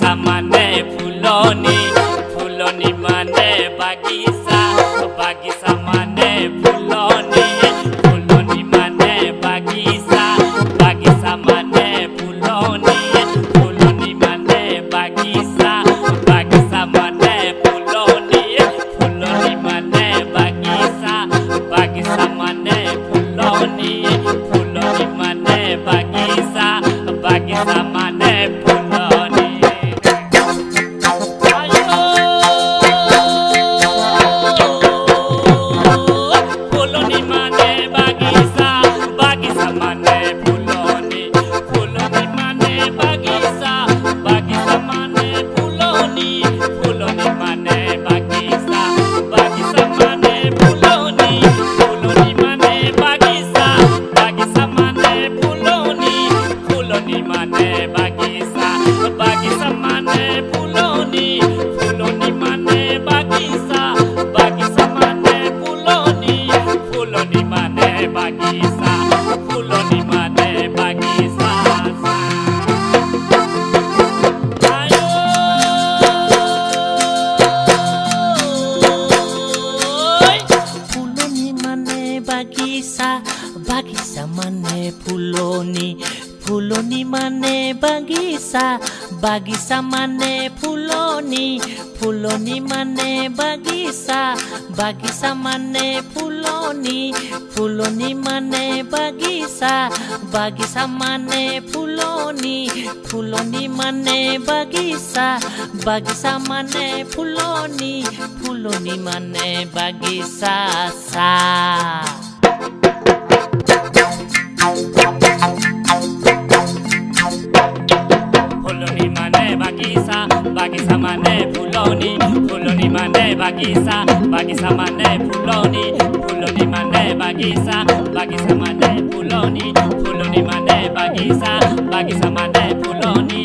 বাগিচা মানে ফুলনি ফুলনি মানে বাগিচা বাগিচা মানে ফুলনি ফুলনি মানে বাগিচা বাগিচা মানে ফুলনি ফুলনি মানে বাগিচা বাগিচা মানে ফুলনি ফুলনি মানে বাগিচা বাগিচা মানে ফুলনি ফুলনি মানে বাগিচা বাগিচা মানে ফুলনি ফুলনি মানে বাগিচা বাগিচা মানে ফুলনি ফুলনি মানে বাগিচা বাগিচা মানে ফুলনি ফুলনি মানে বাগিচা বাগিচা মানে ফুলনি ফুলনি মানে বাগিচা বাগিচা মানে ফুলনি ফুলনি মানে বাগিচা বাগিচা মানে ফুলনি ফুলনি মানে বাগিচা বাগিচা মানে ফুলনি ফুলনি মানে বাগিচা ফুলনি মানে বাগিচা ফুলনি মানে বাগিচা বাগিচা মানে ফুলনি ফুলনি মানে বাগিচা বাগিচা মানে ফুলনি ফুলনি মানে বাগিচা বাগিচা মানে ফুলনি ফুলনি মানে বাগিচা বাগিচা মানে ফুলনি ফুলনি মানে বাগিচা বাগিচা মানে ফুলনি ফুলনি মানে বাগিচা সা ফুলনি মানে বাগিচা বাগিচা মানে ফুলনি ফুলনি মানে বাগিচা বাগিচা মানে ফুলনি ফুলনি মানে বাগিচা বাগিচা মানে ফুলনি ফুলনি মানে বাগিচা বাগিচা মানে ফুলনি